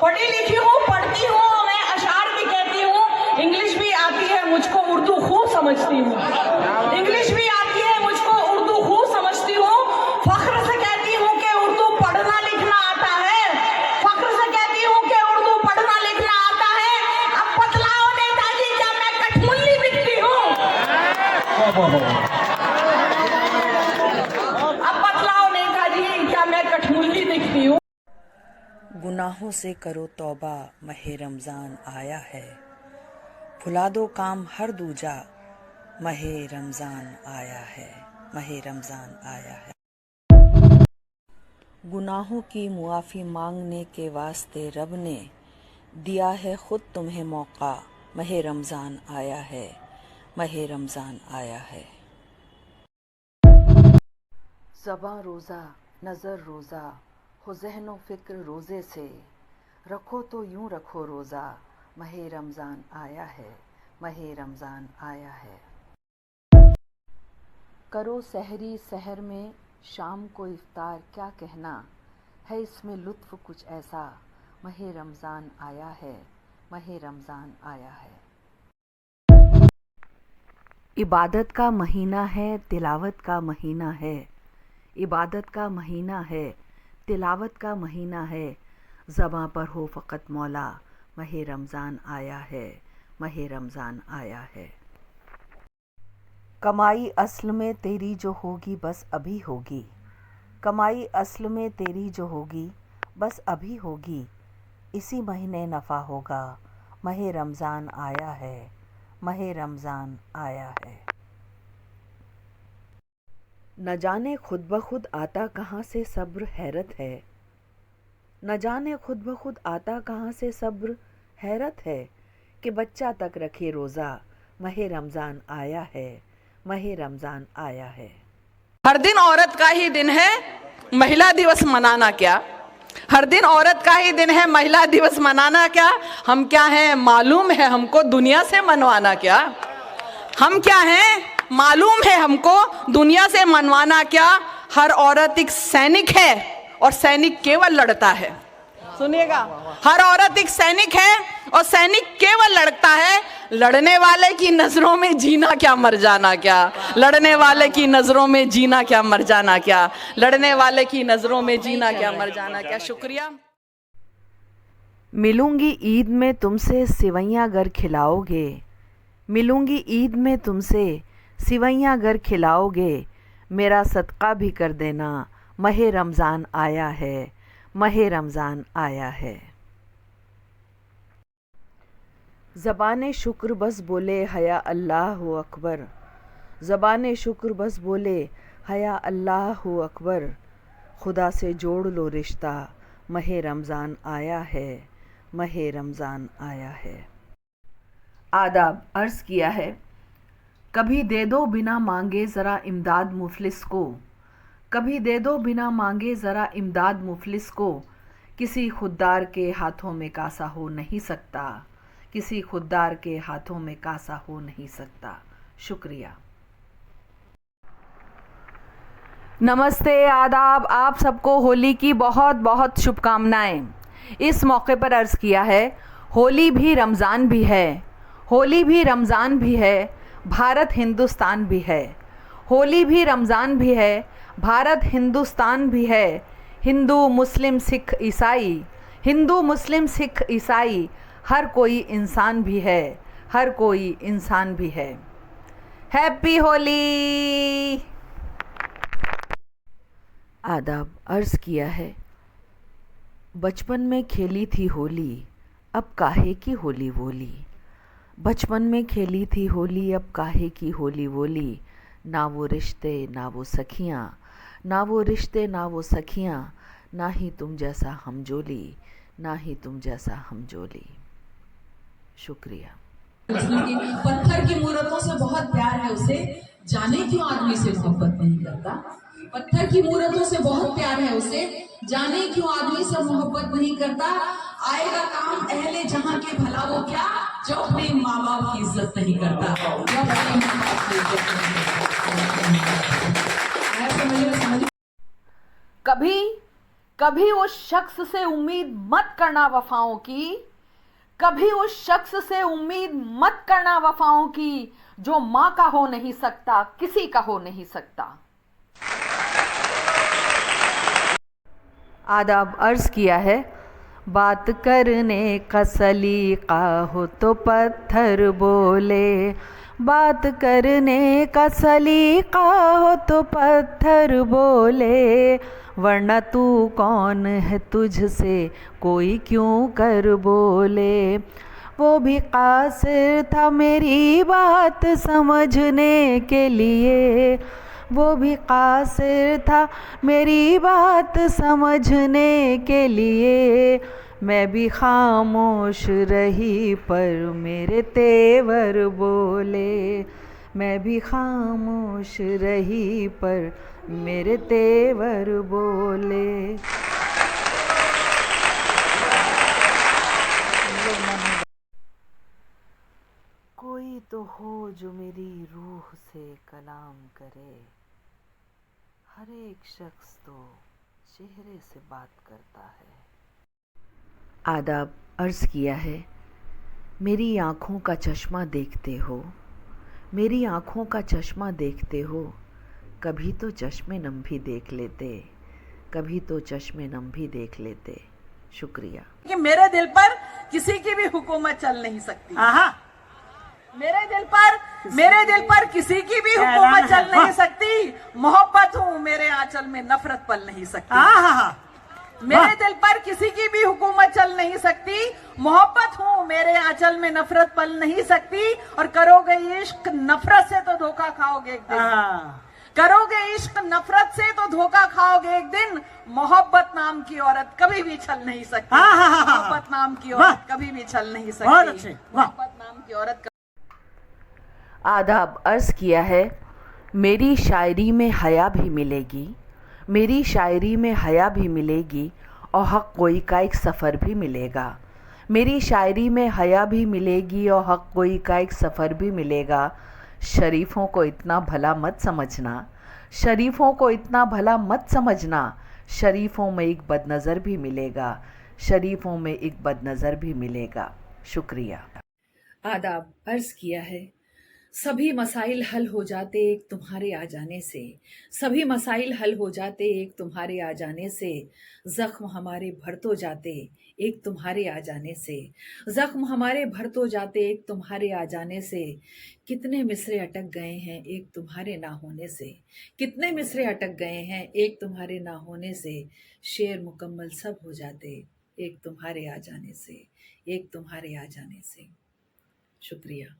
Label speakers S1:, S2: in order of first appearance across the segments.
S1: पढ़ी लिखी हूँ, पढ़ती हूँ, मैं अशार भी कहती हूँ, इंग्लिश भी आती है मुझको, उर्दू खूब समझती हूँ। इंग्लिश भी आती है मुझको, उर्दू खूब समझती हूँ। फख्र से कहती हूँ कि उर्दू पढ़ना लिखना आता है। फख्र से कहती हूँ कि उर्दू पढ़ना लिखना आता है। अब बतलाओ नेताजी, क्या मैं कठमुल्ली बिकती हूँ? अब बतलाओ नेताजी, क्या मैं कठमुल्ली दिखती हूँ?
S2: गुनाहों से करो तौबा, माहे रमज़ान आया है। भुला दो काम हर दूजा, माहे रमज़ान आया है, माहे रमज़ान आया है। गुनाहों की मुआफ़ी मांगने के वास्ते रब ने दिया है खुद तुम्हें मौका, माहे रमज़ान आया है, माहे रमज़ान आया है। ज़बां रोज़ा, नज़र रोज़ा, हो ज़हनो फ़िक्र रोज़े से, रखो तो यूं रखो रोज़ा, माहे रमज़ान आया है, माहे रमज़ान आया है। करो सहरी सहर में, शाम को इफ्तार क्या कहना, है इसमें लुत्फ़ कुछ ऐसा, माहे रमज़ान आया है, माहे रमज़ान आया है। इबादत का महीना है, तिलावत का महीना है। इबादत का महीना है, तिलावत का महीना है। ज़बां पर हो फ़कत मौला, माहे रमज़ान आया है, माहे रमज़ान आया है। कमाई असल में तेरी जो होगी बस अभी होगी। कमाई असल में तेरी जो होगी बस अभी होगी। इसी महीने नफ़ा होगा, माहे रमज़ान आया है, माहे रमज़ान आया है। न जाने खुद ब खुद आता कहाँ से सब्र हैरत है। न जाने खुद ब खुद आता कहाँ से सब्र हैरत है, कि बच्चा तक रखे रोज़ा, माहे रमज़ान आया है, माहे रमज़ान आया है।
S3: हर दिन औरत का ही दिन है, महिला दिवस मनाना क्या। हर दिन औरत का ही दिन है, महिला दिवस मनाना क्या। हम क्या हैं मालूम है हमको, दुनिया से मनवाना क्या। हम क्या हैं मालूम है हमको, दुनिया से मनवाना क्या। हर औरत एक सैनिक है और सैनिक केवल लड़ता है। सुनिएगा, हर औरत एक सैनिक है और सैनिक केवल लड़ता है। लड़ने वाले की नजरों में जीना क्या मर जाना क्या, लड़ने वाले की नजरों में जीना क्या मर जाना क्या, लड़ने वाले की नजरों में जीना क्या मर जाना क्या। शुक्रिया।
S2: मिलूंगी ईद में तुमसे सिवैयाँ अगर खिलाओगे, मिलूंगी ईद में तुमसे सिवैयाँ अगर खिलाओगे, मेरा सदका भी कर देना, माहे रमज़ान आया है, माहे रमज़ान आया है। ज़बान शुक्र बस बोले हया अल्लाह अकबर, ज़बान शुक्र बस बोले हया अल्लाह अकबर। खुदा से जोड़ लो रिश्ता, माहे रमज़ान आया है, माहे रमज़ान आया है। आदाब अर्ज़ किया है, कभी दे दो बिना मांगे ज़रा इमदाद मुफलिस को, कभी दे दो बिना मांगे ज़रा इमदाद मुफलिस को। किसी खुददार के हाथों में कासा हो नहीं सकता, किसी खुददार के हाथों में कासा हो नहीं सकता। शुक्रिया। नमस्ते, आदाब, आप सबको होली की बहुत बहुत शुभकामनाएं। इस मौके पर अर्ज़ किया है, होली भी रमज़ान भी है, होली भी रमज़ान भी है, भारत हिंदुस्तान भी है। होली भी रमज़ान भी है, भारत हिंदुस्तान भी है। हिंदू मुस्लिम सिख ईसाई, हिंदू मुस्लिम सिख ईसाई, हर कोई इंसान भी है, हर कोई इंसान भी है। हैप्पी होली। आदाब अर्ज़ किया है, बचपन में खेली थी होली, अब काहे की होली बोली। बचपन में खेली थी होली, अब काहे की होली बोली। ना वो रिश्ते ना वो सखियाँ, ना वो रिश्ते ना वो सखियाँ, ना ही तुम जैसा हमजोली, ना ही तुम जैसा हमजोली। शुक्रिया।
S4: पत्थर की मूर्तों से बहुत प्यार है उसे, जाने क्यों आदमी से मोहब्बत नहीं करता। पत्थर की मूर्तों से बहुत प्यार है उसे, जाने क्यों आदमी से मोहब्बत नहीं करता। आएगा काम अहले जहां के भला वो क्या, जो अपने माँ बाप की इज्जत नहीं करता, जो अपने माँ बाप की इज्जत नहीं करता।
S2: कभी कभी उस शख्स से उम्मीद मत करना वफाओं की, कभी उस शख्स से उम्मीद मत करना वफाओं की, जो माँ का हो नहीं सकता, किसी का हो नहीं सकता। आदाब अर्ज किया है, बात करने का सलीका हो तो पत्थर बोले, बात करने का सलीका हो तो पत्थर बोले, वरना तू कौन है तुझसे कोई क्यों कर बोले। वो भी कासिर था मेरी बात समझने के लिए, वो भी कासिर था मेरी बात समझने के लिए, मैं भी खामोश रही पर मेरे तेवर बोले, मैं भी खामोश रही पर मेरे तेवर बोले। कोई तो हो जो मेरी रूह से कलाम करे, हर एक शख्स तो चेहरे से बात करता है। आदाब अर्ज़ किया है, मेरी आँखों का चश्मा देखते हो, मेरी आँखों का चश्मा देखते हो, कभी तो चश्मे नम भी देख लेते, कभी तो चश्मे नम भी देख लेते। शुक्रिया।
S3: कि मेरे दिल पर किसी की भी हुकूमत चल नहीं सकती। मेरे दिल पर किसी की भी हुकूमत चल नहीं सकती। मोहब्बत हूँ मेरे आंचल में नफरत पल नहीं सकती। मेरे दिल पर किसी की भी हुकूमत चल नहीं सकती। मोहब्बत हूँ मेरे आंचल में नफरत पल नहीं सकती। और करोगे इश्क नफरत से तो धोखा खाओगे एक दिन। करोगे इश्क नफरत से तो धोखा खाओगे एक दिन। मोहब्बत नाम की औरत कभी भी छल नहीं सकती। मोहब्बत नाम की औरत कभी भी छल नहीं सकती। मोहब्बत नाम की औरत।
S2: आदाब अर्ज़ किया है, मेरी शायरी में हया भी मिलेगी, मेरी शायरी में हया भी मिलेगी, और हक कोई का एक सफ़र भी मिलेगा। मेरी शायरी में हया भी मिलेगी और हक कोई का एक सफ़र भी मिलेगा। शरीफों को इतना भला मत समझना, शरीफों को इतना भला मत समझना, शरीफों में एक बदनज़र भी मिलेगा, शरीफों में एक बदनज़र भी मिलेगा। शुक्रिया। आदाब अर्ज़ किया है, सभी मसाइल हल हो जाते एक तुम्हारे आ जाने से, सभी मसाइल हल हो जाते एक तुम्हारे आ जाने से, ज़ख्म हमारे भर तो जाते एक तुम्हारे आ जाने से, ज़ख्म हमारे भर तो जाते एक तुम्हारे आ जाने से। कितने मिसरे अटक गए हैं एक तुम्हारे ना होने से, कितने मिसरे अटक गए हैं एक तुम्हारे ना होने से, शेर मुकम्मल सब हो जाते एक तुम्हारे आ जाने से, एक तुम्हारे आ जाने से। शुक्रिया।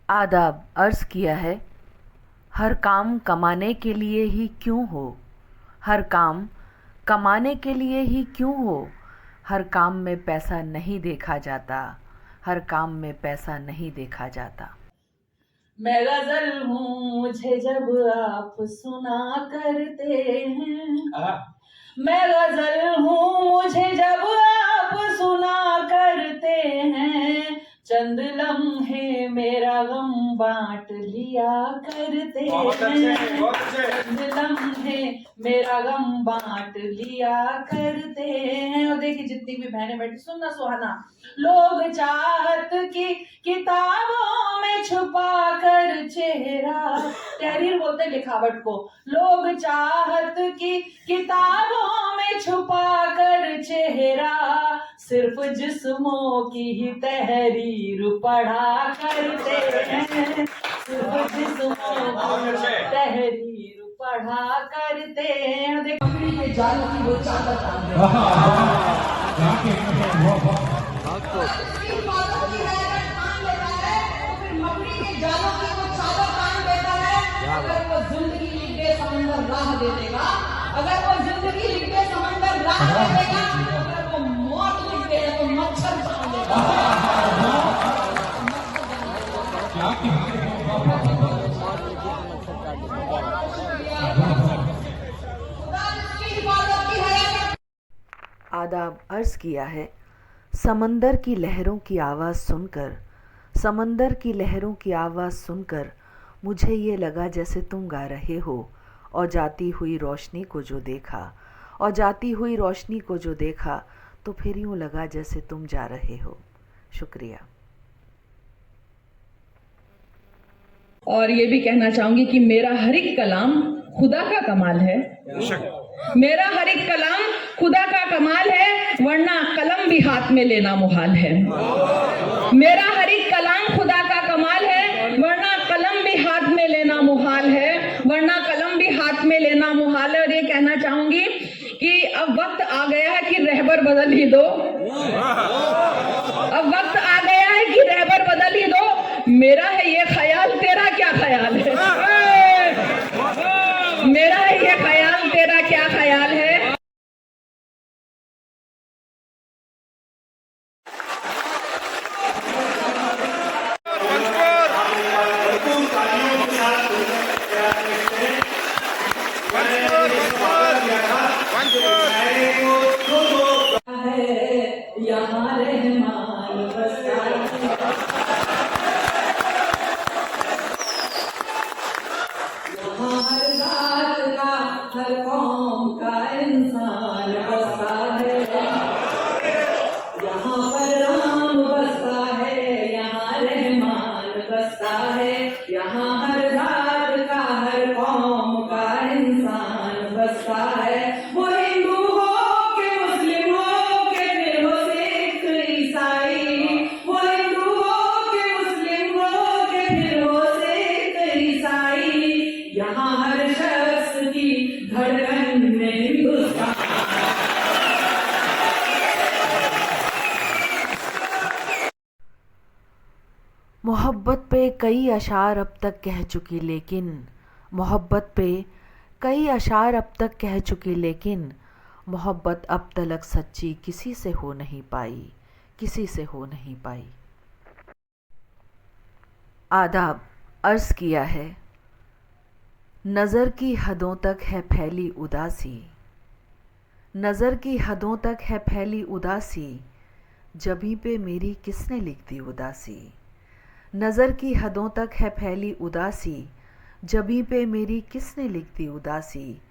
S2: आदाब अर्ज़ किया है, हर काम कमाने के लिए ही क्यों हो, हर काम कमाने के लिए ही क्यों हो, हर काम में पैसा नहीं देखा जाता, हर काम में पैसा नहीं देखा जाता।
S1: मैं गजल हूँ मुझे जब आप सुना करते हैं, मैं गजल हूँ मुझे जब आप सुना करते हैं, चंद लम्हे मेरा गम बांट लिया करते हैं, चंद लम्हे मेरा गम बांट लिया करते हैं। और देखिए जितनी भी बहनें बैठी, सुनना सुहाना, लोग चाहत की किताबों में छुपा कर चेहरा, तहरीर बोलते लिखावट को, लोग चाहत की किताबों में छुपा कर चेहरा, सिर्फ जिस्मों की ही तहरीर पढ़ा करते हैं, सिर्फ जिस्मों की तहरीर पढ़ा करते हैं। देखो मकड़ी के जाल की वो चादर अगर वो जिंदगी लिख दे समंदर राह दे देगा, अगर वो जिंदगी लिख दे समंदर राह दे देगा, अगर वो मौत लिख दे तो मच्छर छान देगा।
S2: आदाब अर्ज़ किया है, समंदर की लहरों की आवाज़ सुनकर, समंदर की लहरों की आवाज़ सुनकर मुझे ये लगा जैसे तुम गा रहे हो, और जाती हुई रोशनी को जो देखा, और जाती हुई रोशनी को जो देखा, तो फिर यूँ लगा जैसे तुम जा रहे हो। शुक्रिया।
S1: और ये भी कहना चाहूंगी कि मेरा हर एक कलाम खुदा का कमाल है। मेरा हर एक कलाम खुदा का कमाल है, वरना कलम भी हाथ में लेना मुहाल है। मेरा हर एक कलाम खुदा का कमाल है, वरना कलम भी हाथ में लेना मुहाल है, वरना कलम भी हाथ में लेना मुहाल है। और ये कहना चाहूंगी कि अब वक्त आ गया है कि रहबर बदल ही दो। अब वक्त आ गया है कि रहबर बदल ही दो। मेरा है ये ख्याल, तेरा क्या ख्याल है? मेरा है ये ख्याल, तेरा क्या ख्याल है? यहाँ रहमान बसता हर कौम का इंसान बसता है। यहाँ पर राम बसता है, यहाँ रहमान बसता है। यहाँ हर जात का, हर कौम का इंसान बसता है। वो हिंदू हो के मुस्लिम हो के फिर हो सिख ईसाई, वो हिंदू हो के मुस्लिम हो के फिर हो सिख ईसाई। यहाँ हर शख्स की धड़कन में हिंदुस्तान।
S2: मोहब्बत पे कई अशार अब तक कह चुकी, लेकिन मोहब्बत पे कई अशार अब तक कह चुकी, लेकिन मोहब्बत अब तलक सच्ची किसी से हो नहीं पाई, किसी से हो नहीं पाई। आदाब। अर्ज़ किया है, नज़र की हदों तक है फैली उदासी, नज़र की हदों तक है फैली उदासी, जबीं पे मेरी किसने लिख दी उदासी। नज़र की हदों तक है फैली उदासी, जबीं पे मेरी किसने लिख दी उदासी।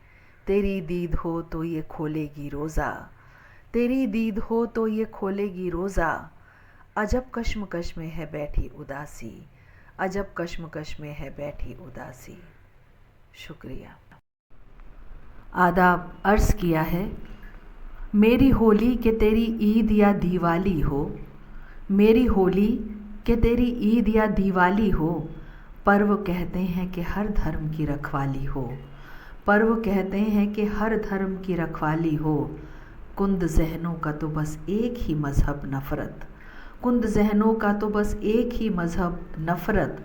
S2: तेरी दीद हो तो ये खोलेगी रोज़ा, तेरी दीद हो तो ये खोलेगी रोज़ा। अजब कश्मकश में है बैठी उदासी, अजब कश्मकश में है बैठी उदासी। शुक्रिया। आदाब। अर्ज़ किया है, मेरी होली के तेरी ईद या दिवाली हो, मेरी होली के तेरी ईद या दिवाली हो। पर्व कहते हैं कि हर धर्म की रखवाली हो, पर्व कहते हैं कि हर धर्म की रखवाली हो। कुंद जहनों का तो बस एक ही मज़हब नफ़रत, कुंद जहनों का तो बस एक ही मज़हब नफ़रत।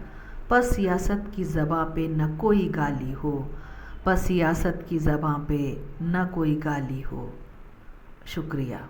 S2: बस सियासत की ज़बां पे न कोई गाली हो, बस सियासत की ज़बां पे न कोई गाली हो। शुक्रिया।